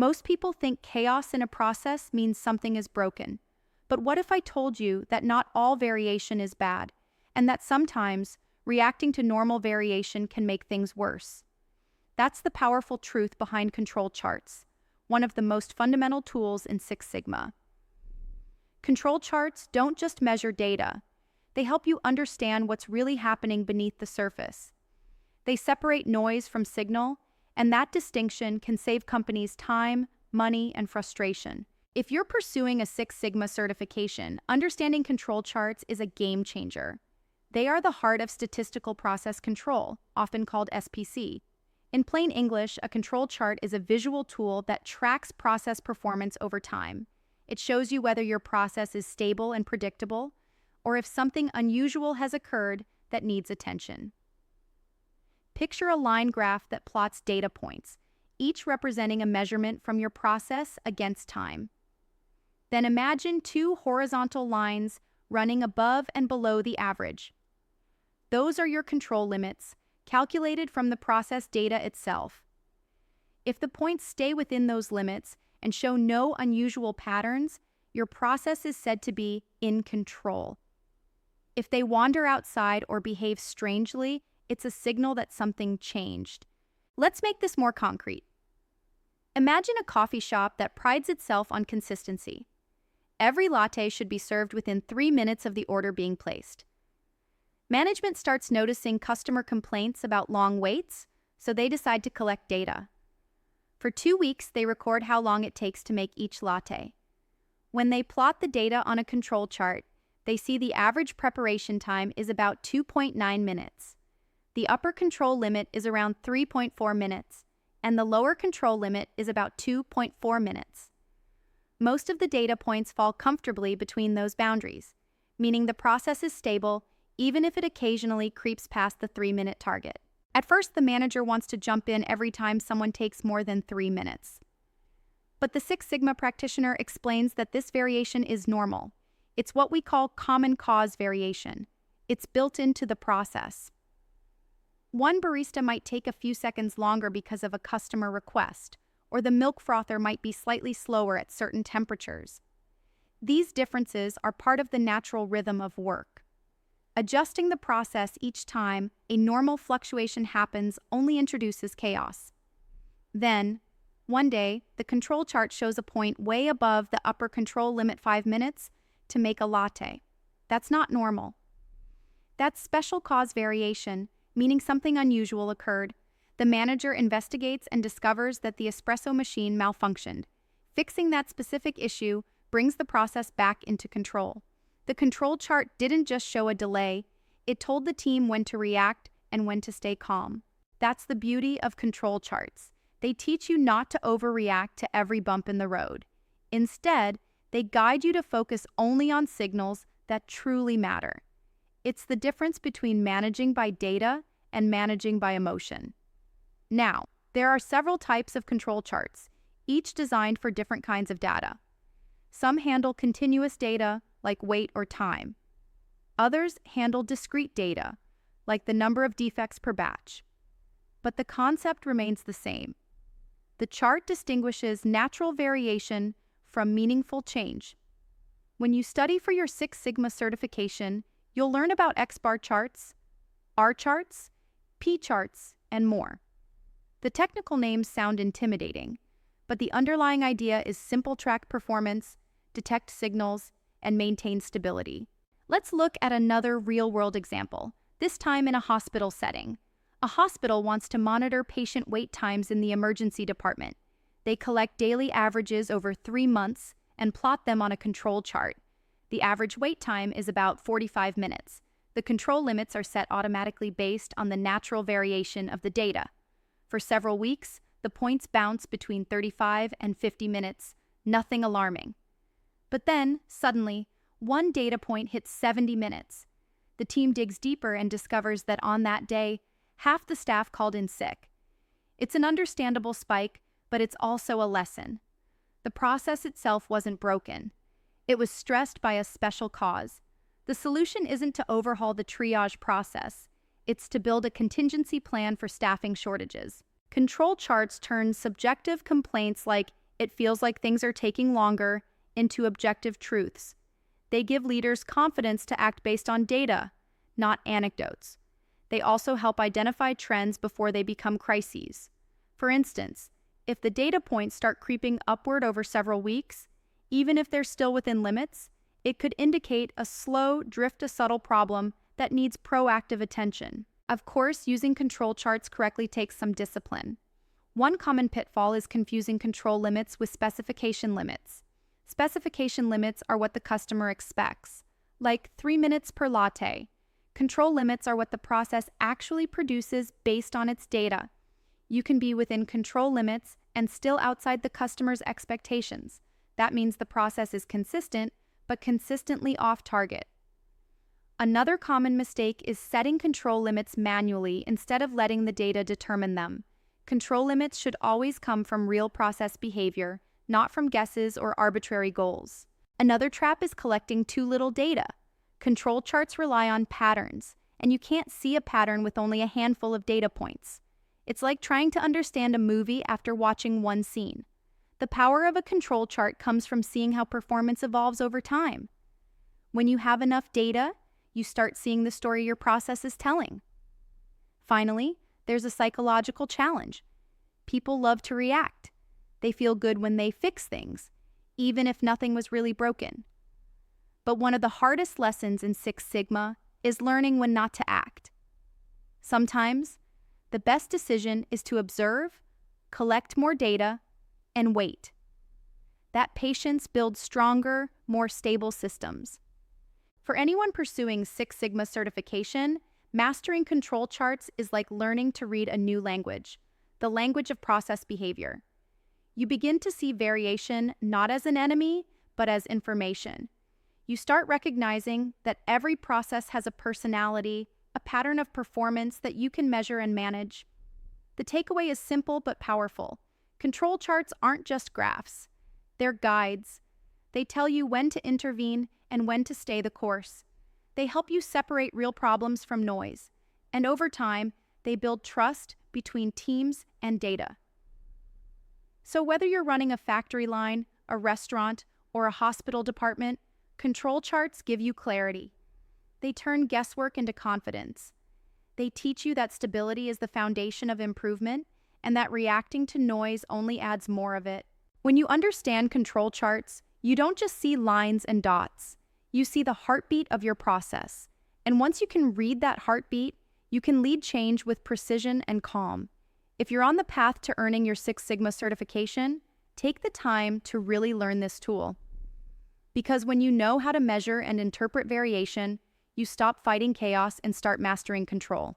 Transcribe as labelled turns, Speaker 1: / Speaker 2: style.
Speaker 1: Most people think chaos in a process means something is broken. But what if I told you that not all variation is bad, and that sometimes reacting to normal variation can make things worse? That's the powerful truth behind control charts, one of the most fundamental tools in Six Sigma. Control charts don't just measure data. They help you understand what's really happening beneath the surface. They separate noise from signal, and that distinction can save companies time, money, and frustration. If you're pursuing a Six Sigma certification, understanding control charts is a game changer. They are the heart of statistical process control, often called SPC. In plain English, a control chart is a visual tool that tracks process performance over time. It shows you whether your process is stable and predictable, or if something unusual has occurred that needs attention. Picture a line graph that plots data points, each representing a measurement from your process against time. Then imagine two horizontal lines running above and below the average. Those are your control limits, calculated from the process data itself. If the points stay within those limits and show no unusual patterns, your process is said to be in control. If they wander outside or behave strangely, it's a signal that something changed. Let's make this more concrete. Imagine a coffee shop that prides itself on consistency. Every latte should be served within 3 minutes of the order being placed. Management starts noticing customer complaints about long waits, so they decide to collect data. For 2 weeks, they record how long it takes to make each latte. When they plot the data on a control chart, they see the average preparation time is about 2.9 minutes. The upper control limit is around 3.4 minutes, and the lower control limit is about 2.4 minutes. Most of the data points fall comfortably between those boundaries, meaning the process is stable even if it occasionally creeps past the 3-minute target. At first, the manager wants to jump in every time someone takes more than 3 minutes. But the Six Sigma practitioner explains that this variation is normal. It's what we call common cause variation. It's built into the process. One barista might take a few seconds longer because of a customer request, or the milk frother might be slightly slower at certain temperatures. These differences are part of the natural rhythm of work. Adjusting the process each time a normal fluctuation happens only introduces chaos. Then, one day, the control chart shows a point way above the upper control limit 5 minutes to make a latte. That's not normal. That's special cause variation, meaning something unusual occurred. The manager investigates and discovers that the espresso machine malfunctioned. Fixing that specific issue brings the process back into control. The control chart didn't just show a delay, it told the team when to react and when to stay calm. That's the beauty of control charts. They teach you not to overreact to every bump in the road. Instead, they guide you to focus only on signals that truly matter. It's the difference between managing by data and managing by emotion. Now, there are several types of control charts, each designed for different kinds of data. Some handle continuous data, like weight or time. Others handle discrete data, like the number of defects per batch. But the concept remains the same. The chart distinguishes natural variation from meaningful change. When you study for your Six Sigma certification, you'll learn about X-bar charts, R charts, P charts, and more. The technical names sound intimidating, but the underlying idea is simple track performance, detect signals, and maintain stability. Let's look at another real-world example, this time in a hospital setting. A hospital wants to monitor patient wait times in the emergency department. They collect daily averages over 3 months and plot them on a control chart. The average wait time is about 45 minutes. The control limits are set automatically based on the natural variation of the data. For several weeks, the points bounce between 35 and 50 minutes, nothing alarming. But then, suddenly, one data point hits 70 minutes. The team digs deeper and discovers that on that day, half the staff called in sick. It's an understandable spike, but it's also a lesson. The process itself wasn't broken. It was stressed by a special cause. The solution isn't to overhaul the triage process. It's to build a contingency plan for staffing shortages. Control charts turn subjective complaints like it feels like things are taking longer, into objective truths. They give leaders confidence to act based on data, not anecdotes. They also help identify trends before they become crises. For instance, if the data points start creeping upward over several weeks, even if they're still within limits, it could indicate a slow, drift-to-subtle problem that needs proactive attention. Of course, using control charts correctly takes some discipline. One common pitfall is confusing control limits with specification limits. Specification limits are what the customer expects, like 3 minutes per latte. Control limits are what the process actually produces based on its data. You can be within control limits and still outside the customer's expectations. That means the process is consistent, but consistently off target. Another common mistake is setting control limits manually instead of letting the data determine them. Control limits should always come from real process behavior, not from guesses or arbitrary goals. Another trap is collecting too little data. Control charts rely on patterns, and you can't see a pattern with only a handful of data points. It's like trying to understand a movie after watching one scene. The power of a control chart comes from seeing how performance evolves over time. When you have enough data, you start seeing the story your process is telling. Finally, there's a psychological challenge. People love to react. They feel good when they fix things, even if nothing was really broken. But one of the hardest lessons in Six Sigma is learning when not to act. Sometimes, the best decision is to observe, collect more data, and wait. That patience builds stronger, more stable systems. For anyone pursuing Six Sigma certification, mastering control charts is like learning to read a new language, the language of process behavior. You begin to see variation not as an enemy, but as information. You start recognizing that every process has a personality, a pattern of performance that you can measure and manage. The takeaway is simple but powerful. Control charts aren't just graphs. They're guides. They tell you when to intervene and when to stay the course. They help you separate real problems from noise. And over time, they build trust between teams and data. So whether you're running a factory line, a restaurant, or a hospital department, control charts give you clarity. They turn guesswork into confidence. They teach you that stability is the foundation of improvement and that reacting to noise only adds more of it. When you understand control charts, you don't just see lines and dots. You see the heartbeat of your process. And once you can read that heartbeat, you can lead change with precision and calm. If you're on the path to earning your Six Sigma certification, take the time to really learn this tool. Because when you know how to measure and interpret variation, you stop fighting chaos and start mastering control.